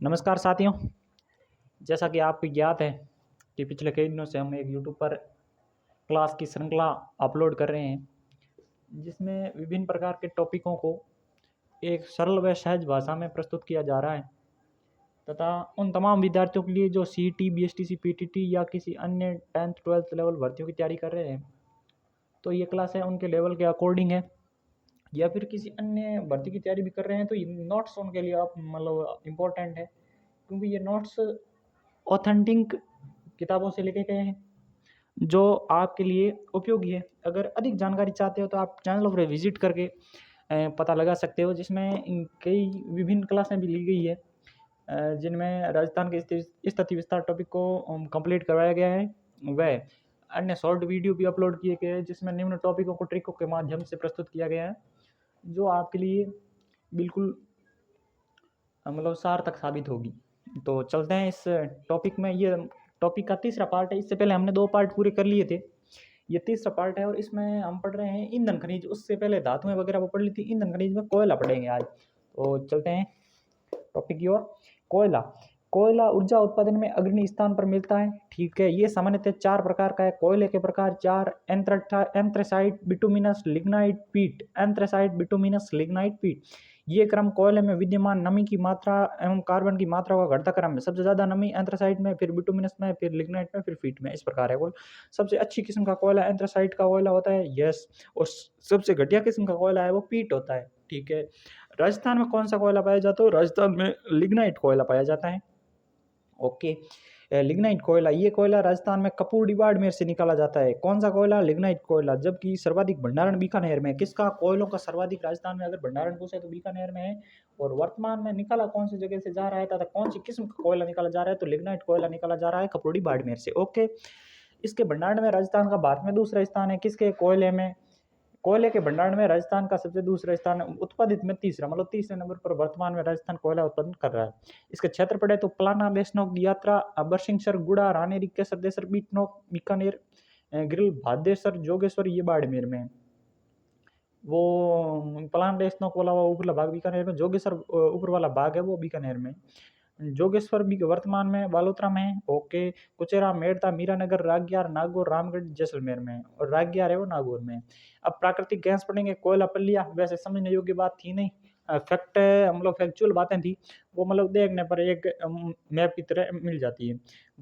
नमस्कार साथियों। जैसा कि आपको ज्ञात है कि पिछले कई दिनों से हम एक यूट्यूब पर क्लास की श्रृंखला अपलोड कर रहे हैं, जिसमें विभिन्न प्रकार के टॉपिकों को एक सरल व सहज भाषा में प्रस्तुत किया जा रहा है तथा उन तमाम विद्यार्थियों के लिए जो सीईटी, बीएसटीसी, पीटीटी या किसी अन्य 10th 12th लेवल भर्तियों की तैयारी कर रहे हैं, तो ये क्लास है उनके लेवल के अकॉर्डिंग है। या फिर किसी अन्य भर्ती की तैयारी भी कर रहे हैं तो ये नोट्स उनके लिए आप मतलब इम्पोर्टेंट है, क्योंकि ये नोट्स ऑथेंटिक किताबों से लिखे गए हैं जो आपके लिए उपयोगी है। अगर अधिक जानकारी चाहते हो तो आप चैनल पर विजिट करके पता लगा सकते हो, जिसमें कई विभिन्न क्लासें भी ली गई है, जिनमें राजस्थान के स्थिति विस्तार टॉपिक को कंप्लीट करवाया गया है। वह अन्य शॉर्ट वीडियो भी अपलोड किए गए हैं, जिसमें निम्न टॉपिकों को ट्रिकों के माध्यम से प्रस्तुत किया गया है, जो आपके लिए बिल्कुल मतलब सार्थक साबित होगी। तो चलते हैं इस टॉपिक में। ये टॉपिक का तीसरा पार्ट है। इससे पहले हमने 2 पार्ट पूरे कर लिए थे, ये तीसरा पार्ट है और इसमें हम पढ़ रहे हैं ईंधन खनिज। उससे पहले धातुएं वगैरह वो पढ़ ली थी, ईंधन खनिज में कोयला पढ़ेंगे आज। तो चलते हैं टॉपिक की ओर। कोयला कोयला ऊर्जा उत्पादन में अग्रणी स्थान पर मिलता है। ठीक है, ये सामान्यतः 4 प्रकार का है। कोयले के प्रकार 4: एंथ्रेसाइट, बिटुमिनस, लिग्नाइट, पीट। एंथ्रेसाइट, बिटुमिनस, लिग्नाइट, पीट। ये क्रम कोयले में विद्यमान नमी की मात्रा एवं कार्बन की मात्रा का घटता क्रम है। सबसे ज़्यादा नमी एंथ्रेसाइट में, फिर बिटुमिनस में, फिर लिग्नाइट में, फिर पीट में। इस प्रकार है। सबसे अच्छी किस्म का कोयला एंथ्रेसाइट का कोयला होता है, यस। और सबसे घटिया किस्म का कोयला है वो पीट होता है। ठीक है। राजस्थान में कौन सा कोयला पाया जाता है? राजस्थान में लिग्नाइट कोयला पाया जाता है। ओके। लिग्नाइट कोयला, ये कोयला राजस्थान में कपूर बाड़मेर से निकाला जाता है। कौन सा कोयला? लिग्नाइट कोयला। जबकि सर्वाधिक भंडारण बीकानेर में। किसका? कोयलों का सर्वाधिक राजस्थान में अगर भंडारण पूछे तो बीकानेर में है। और वर्तमान में निकाला कौन सी जगह से जा रहा है तथा कौन सी किस्म का कोयला निकाला जा रहा है? तो लिग्नाइट कोयला निकाला जा रहा है कपूर बाड़मेर से। ओके। इसके भंडारण में राजस्थान का भारत में दूसरा स्थान है। किसके? कोयले में। कोयले के भंडारण में राजस्थान का सबसे दूसरा स्थान है। उत्पादित में तीसरा, मतलब तीसरे नंबर पर वर्तमान में राजस्थान कोयला उत्पादन कर रहा है। इसके क्षेत्र पड़े तो प्लाना, बेसनोक, यात्रा, बरसिंहसर, गुड़ा, रानेरी, केसर, देसर, बीटनोक, बीकानेर, गिरिल, भादेसर, जोगेश्वर, ये बाड़मेर में। वो प्लान बेसनोक वाला वो ऊपरला भाग बीकानेर में, जोगेश्वर ऊपर वाला भाग है वो बीकानेर में। जोगेश्वर भी वर्तमान में बालोतरा में है। ओके। कुचेरा, मेड़ता, मीरानगर, राग्यार, नागौर, रामगढ़, जैसलमेर में। और राग्यार है वो नागौर में। अब प्राकृतिक गैस पढ़ेंगे। कोयला पल्लिया, वैसे समझने योग्य बात थी नहीं, फैक्ट मतलब फैक्चुअल बातें थी वो, मतलब देखने पर एक मैप की तरह मिल जाती है।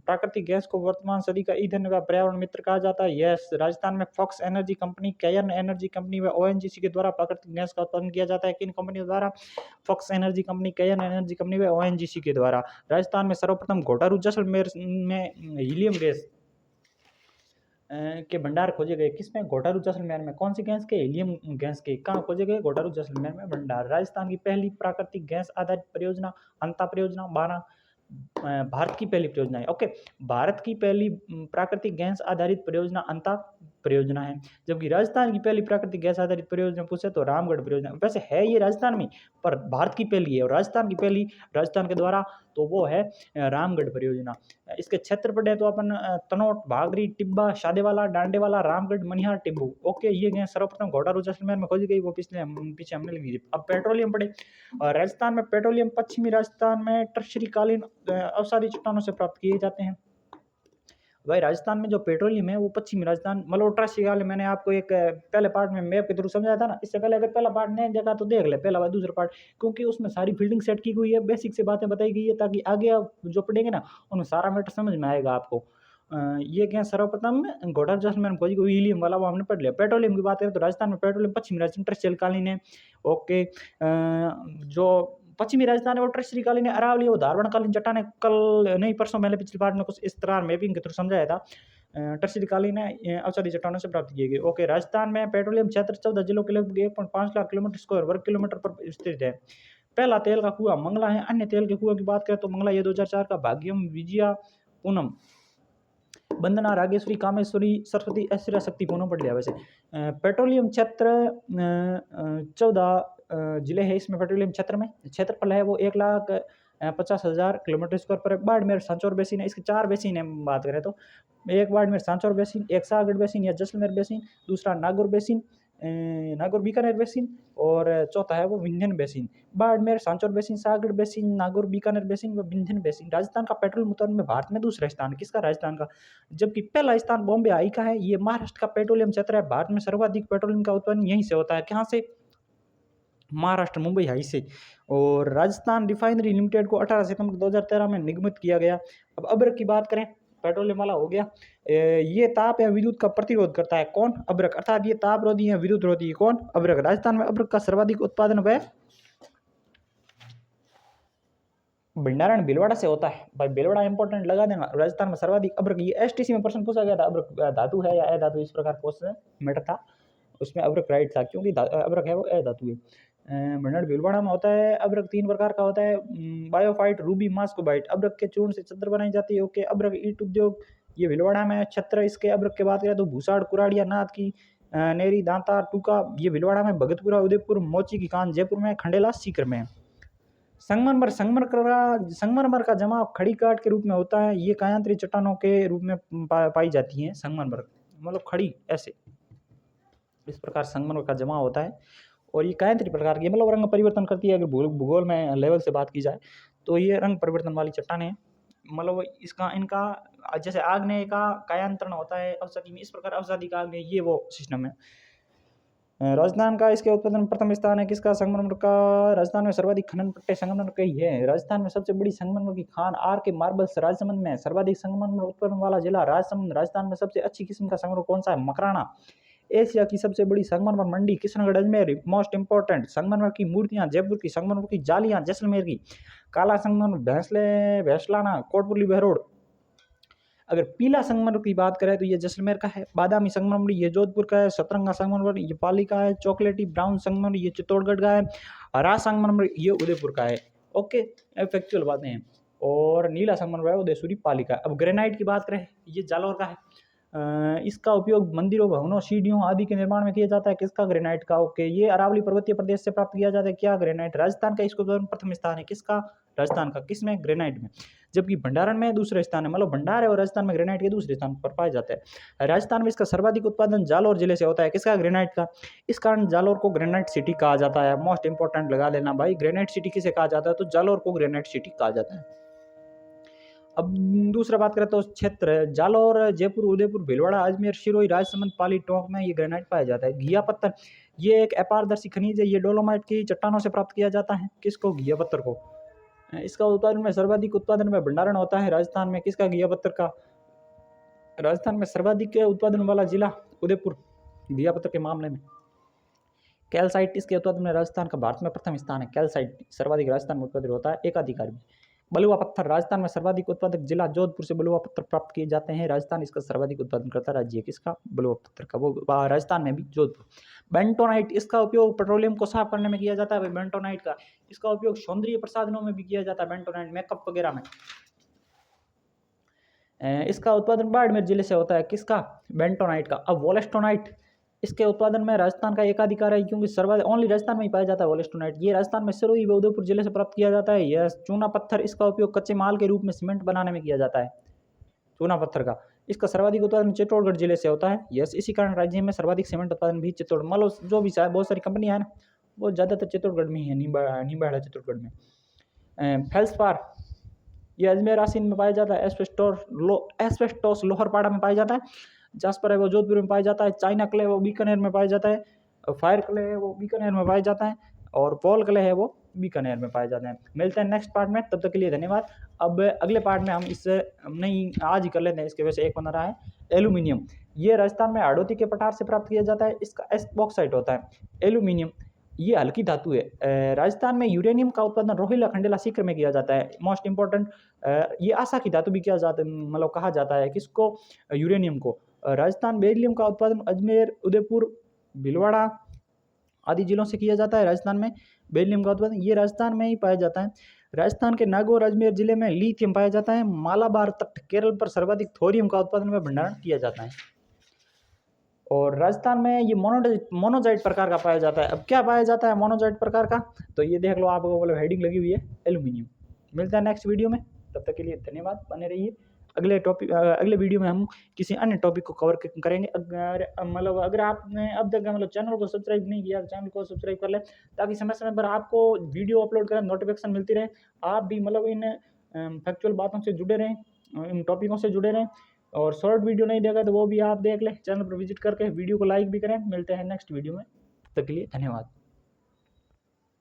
प्राकृतिक गैस को वर्तमान सदी का ईंधन व पर्यावरण मित्र कहा जाता है। यस। राजस्थान में Fox Energy company, Cairn Energy company व ओएनजीसी के द्वारा प्राकृतिक गैस का उत्पादन किया जाता है। किन कंपनियों द्वारा? Fox Energy company, Cairn Energy company व ओएनजीसी के द्वारा। राजस्थान में सर्वप्रथम घोटारू जैसलमेर में हीलियम गैस के भंडार खोजे गए। किसमें? घोटारू जैसलमेर में। कौन सी गैस के? हीलियम गैस के। कहाँ खोजे गए? घोटारू जैसलमेर में भंडार। राजस्थान की पहली प्राकृतिक गैस आधारित परियोजना अंता परियोजना 12 भारत की पहली परियोजना है। ओके। भारत की पहली प्राकृतिक गैस आधारित परियोजना अंता परियोजना है। जबकि राजस्थान की पहली प्राकृतिक गैस आधारित परियोजना पूछे तो रामगढ़ परियोजना। वैसे है ये राजस्थान में, पर भारत की पहली है। और राजस्थान की पहली राजस्थान के द्वारा तो वो है रामगढ़ परियोजना। इसके क्षेत्र पढ़े तो अपन तनोट, भागरी, टिब्बा, शादेवाला, डांडेवाला, रामगढ़, मनिहार, टिब्बू। ओके। ये गैस सर्वप्रथम घोटारू जैसलमेर में खोजी गई, वो पीछे हमने लिख दी। अब पेट्रोलियम पढ़े। राजस्थान में पेट्रोलियम पश्चिमी राजस्थान में टर्शरीकालीन अवसादी चट्टानों से प्राप्त किए जाते हैं। भाई राजस्थान में जो पेट्रोलियम है वो पश्चिमी राजस्थान मतलब टर्शरीकालीन, मैंने आपको एक पहले पार्ट में मैप के थ्रू समझाया था ना। इससे पहले अगर पहला पार्ट नहीं देखा तो देख ले पहला व दूसरा पार्ट, क्योंकि उसमें सारी फील्डिंग सेट की हुई है, बेसिक से बातें बताई गई है, ताकि आगे आप जो पढ़ेंगे ना उनमें सारा मैटर समझ में आएगा आपको। ये क्या सर्वप्रथम घोटाला जैसलमेर में खोजी गई हीलियम वाला वो हमने पढ़ लिया। पेट्रोलियम की बात करें तो राजस्थान में पेट्रोलियम पश्चिमी राजस्थान टर्शरीकालीन है। ओके। जो पश्चिमी राजस्थान है वो टर्शरीकालीन है। अरावली वो धारणकालीन चट्टानें, कल नहीं परसों मैंने पिछली बार में कुछ इस तरह मैपिंग के थ्रू समझाया था। टर्शरीकालीन है, अवसादी चट्टानों से प्राप्त किए गए। ओके। राजस्थान में पेट्रोलियम क्षेत्र 14 जिलों के लगभग 1.5 लाख किलोमीटर स्क्वायर वर्ग किलोमीटर पर स्थित है। पहला तेल का कुआं मंगला है। अन्य तेल के कुआं की बात करें तो मंगला ये 2004 का, भाग्यम, विजया, पूनम, वंदना, रागेश्वरी, कामेश्वरी, सरस्वती, ऐश्वर्या, शक्ति, पूनम पढ़ लिया। वैसे पेट्रोलियम क्षेत्र 14 जिले हैं इसमें। पेट्रोलियम क्षेत्र में क्षेत्रफल है वो 1,50,000 किलोमीटर स्क्वायर पर है। बाड़मेर सांचौर बेसिन है। इसके 4 बेसिन है बात करें तो। एक बाड़मेर सांचौर बेसिन, एक सागड़ बेसिन या जैसलमेर बेसिन, दूसरा नागौर बेसिन, नागौर बीकानेर बेसिन, और चौथा है वो विंध्यन बेसिन। बाड़मेर, सांचौर बेसिन, सागर बेसिन, नागौर बीकानेर बेसिन व विंध्यन बेसिन। राजस्थान का पेट्रोलियम उत्पादन में भारत में दूसरा स्थान, किसका? राजस्थान का। जबकि पहला स्थान बॉम्बे हाई का है। ये महाराष्ट्र का पेट्रोलियम क्षेत्र है। भारत में सर्वाधिक पेट्रोलियम का उत्पादन यहीं से होता है। कहाँ से? महाराष्ट्र, मुंबई हाई से। और राजस्थान रिफाइनरी लिमिटेड को 18 सितंबर 2013 में निगमित किया गया। अब अब्रक की बात करें, पेट्रोलियम वाला हो गया। ये ताप या विद्युत का प्रतिरोध करता है। कौन? अब्रक। अर्थात ये ताप रोधी है, विद्युत रोधी है। कौन? अब्रक। राजस्थान में अब्रक का सर्वाधिक उत्पादन वह भंडारण भीलवाड़ा से होता है। भाई भीलवाड़ा इंपॉर्टेंट लगा देना। राजस्थान में सर्वाधिक अब्रक, ये एसटीसी में प्रश्न पूछा गया था, अब्रक धातु है या अधातु, इस प्रकार क्वेश्चन मैटर था, उसमें अब्रक राइट था, क्योंकि अब्रक है वो अधातु है। भंडारण भीलवाड़ा में होता है। अब्रक 3 प्रकार का होता है, बायोफाइट, रूबी, मास्कोबाइट। अब्रक के चूर्ण से चादर बनाई जाती है। ओके। अब्रक ईट उद्योग, ये भीलवाड़ा में छत्र। इसके अब्रक की बात करें तो भूसाड़, कुराड़िया, नाथ की, नेरी, दांता, टूका, ये भीलवाड़ा में। भगतपुरा, उदयपुर, मोची की कान जयपुर में, खंडेला सीकर में। संगमरमर का जमाव खड़ी काट के रूप में होता है। ये कायांतरी चट्टानों के रूप में पाई जाती है। संगमरमर मतलब खड़ी, ऐसे इस प्रकार संगमरमर का जमाव होता है। और ये कायांतरी प्रकार की, मतलब रंग परिवर्तन करती है। अगर भूगोल में लेवल से बात की जाए तो ये रंग परिवर्तन वाली चट्टानें हैं। मतलब इनका जैसे आग्नेय का कायांतरण होता है अवसादी में, इस प्रकार अवसादी का आग्नेय, ये वो सिस्टम है। राजस्थान का इसके उत्पादन में प्रथम स्थान है। किसका? संगमरमर का। राजस्थान में सर्वाधिक खनन पट्टे संगमरमर के ही है। राजस्थान में सबसे बड़ी संगमरमर की खान आर के मार्बल्स राजसमंद में। सर्वाधिक संगमरमर उत्पादन वाला जिला राजसमंद। राजस्थान में सबसे अच्छी किस्म का संगमरमर कौन सा है? मकराना। एशिया की सबसे बड़ी संगमरमर मंडी किशनगढ़ अजमेर। मोस्ट इंपॉर्टेंट संगमरमर की मूर्तियां जयपुर की, संगमरमर की जालियां जैसलमेर की, काला संगमरमर भैंसलाना, कोटपुरली, बहरोड। अगर पीला संगमरमर की बात करें तो ये जैसलमेर का है। बादामी संगमरमर ये जोधपुर का है। सतरंगा संगमरमर ये पाली का है। चॉकलेटी ब्राउन संगमरमर ये चित्तौड़गढ़ का है। हरा संगमरमर ये उदयपुर का है। ओके, फैक्चुअल बातें हैं। और नीला संगमरमर है उदयपुरी, पाली का। अब ग्रेनाइट की बात करें, ये जालौर का है। इसका उपयोग मंदिरों, भवनों, सीढ़ियों आदि के निर्माण में किया जाता है। किसका? ग्रेनाइट का। ओके। ये अरावली पर्वतीय प्रदेश से प्राप्त किया जाता है। क्या? ग्रेनाइट। राजस्थान का इसको प्रथम स्थान है। किसका? राजस्थान का। किसमें? ग्रेनाइट में। जबकि भंडारण में दूसरे स्थान है। मतलब भंडार है और राजस्थान में ग्रेनाइट के दूसरे स्थान पर पाया जाता है। राजस्थान में इसका सर्वाधिक उत्पादन जालौर जिले से होता है। किसका? ग्रेनाइट का। इस कारण जालौर को ग्रेनाइट सिटी कहा जाता है। मोस्ट इंपॉर्टेंट लगा लेना भाई, ग्रेनाइट सिटी किसे कहा जाता है? तो जालौर को ग्रेनाइट सिटी कहा जाता है। अब दूसरा बात करें तो क्षेत्र है जालौर, जयपुर, उदयपुर, भीलवाड़ा, अजमेर, सिरोही, राजसमंद, पाली, टोंक में ये ग्रेनाइट पाया जाता है। घिया पत्थर ये एक अपारदर्शी खनिज है। ये डोलोमाइट की चट्टानों से प्राप्त किया जाता है। किसको? घिया पत्थर को। इसका उत्पादन में सर्वाधिक उत्पादन में भंडारण होता है राजस्थान में। किसका? घिया पत्थर का। राजस्थान में सर्वाधिक उत्पादन वाला जिला उदयपुर, घिया पत्थर के मामले में। कैल्साइट इसके उत्पादन में राजस्थान का भारत में प्रथम स्थान है। कैल्साइट सर्वाधिक राजस्थान में उत्पादित होता है। एकाधिकार भी। बलुआ पत्थर राजस्थान में सर्वाधिक उत्पादक जिला जोधपुर से बलुआ पत्थर प्राप्त किए जाते हैं। राजस्थान इसका सर्वाधिक उत्पादन करता राज्य है। किसका? बलुआ पत्थर का, वो राजस्थान में भी जोधपुर। बेंटोनाइट इसका उपयोग पेट्रोलियम को साफ करने में किया जाता है। बेंटोनाइट का इसका उपयोग सौंदर्य प्रसाधनों में भी किया जाता है। बेंटोनाइट मेकअप वगैरह में। इसका उत्पादन बाड़मेर जिले से होता है। किसका? बेंटोनाइट का। अब वोलेस्टोनाइट इसके उत्पादन में राजस्थान का एकाधिकार है, क्योंकि सर्वाधिक ओनली राजस्थान में ही पाया जाता है वोलेस्टोनाइट। ये राजस्थान में सिरोही व उदयपुर जिले से प्राप्त किया जाता है। यह चूना पत्थर इसका उपयोग कच्चे माल के रूप में सीमेंट बनाने में किया जाता है। चूना पत्थर का इसका सर्वाधिक उत्पादन चित्तौड़गढ़ जिले से होता है। यस, इसी कारण राज्य में सर्वाधिक सीमेंट उत्पादन भी चित्तौड़, मतलब जो भी बहुत सारी कंपनियां है ना, वो ज़्यादातर चित्तौड़गढ़ में ही है। नीमबाड़ा चित्तौड़गढ़ में। फेल्सपार ये अजमेर आसीन में पाया जाता है। एस्बेस्टोस लोहरपाड़ा में पाया जाता है। जास्पर है वो जोधपुर में पाया जाता है। चाइना क्ले वो बीकानेर में पाया जाता है। फायर क्ले है वो बीकानेर में पाया जाता है। और पॉल क्ले है वो बीकानेर में पाए जाते हैं। मिलते हैं नेक्स्ट पार्ट में, तब तक के लिए धन्यवाद। अब अगले पार्ट में हम इससे नहीं आज ही कर लेते हैं, इसके वजह से एक बना रहा है एल्यूमिनियम। ये राजस्थान में हाड़ौती के पठार से प्राप्त किया जाता है। इसका बॉक्साइट होता है। एल्यूमिनियम ये हल्की धातु है। राजस्थान में यूरेनियम का उत्पादन रोहिला, खंडेला, सीकर में किया जाता है। मोस्ट इंपॉर्टेंट ये आशा की धातु भी किया जाता है, मतलब कहा जाता है। किसको? यूरेनियम को। राजस्थान बेरिलियम का उत्पादन अजमेर, उदयपुर, भीलवाड़ा आदि जिलों से किया जाता है। राजस्थान में बेरिलियम का उत्पादन ये राजस्थान में ही पाया जाता है। राजस्थान के नागौर, अजमेर जिले में लिथियम पाया जाता है। मालाबार तट केरल पर सर्वाधिक थोरियम का उत्पादन व भंडारण किया जाता है। और राजस्थान में ये मोनोजाइट प्रकार का पाया जाता है। अब क्या पाया जाता है मोनोजाइट प्रकार का? तो ये देख लो, आपको मतलब हेडिंग लगी हुई है एल्यूमिनियम। मिलता है नेक्स्ट वीडियो में, तब तक के लिए धन्यवाद। बने रहिए। अगले वीडियो में हम किसी अन्य टॉपिक को कवर करेंगे। अगर आपने अब तक चैनल को सब्सक्राइब नहीं किया, चैनल को सब्सक्राइब कर लें, ताकि समय समय पर आपको वीडियो अपलोड करें नोटिफिकेशन मिलती रहे। आप भी इन फैक्चुअल बातों से जुड़े रहें, इन टॉपिकों से जुड़े रहें। और शॉर्ट वीडियो नहीं देखा तो वो भी आप देख लें, चैनल पर विजिट करके वीडियो को लाइक भी करें। मिलते हैं नेक्स्ट वीडियो में, तब तक के लिए धन्यवाद।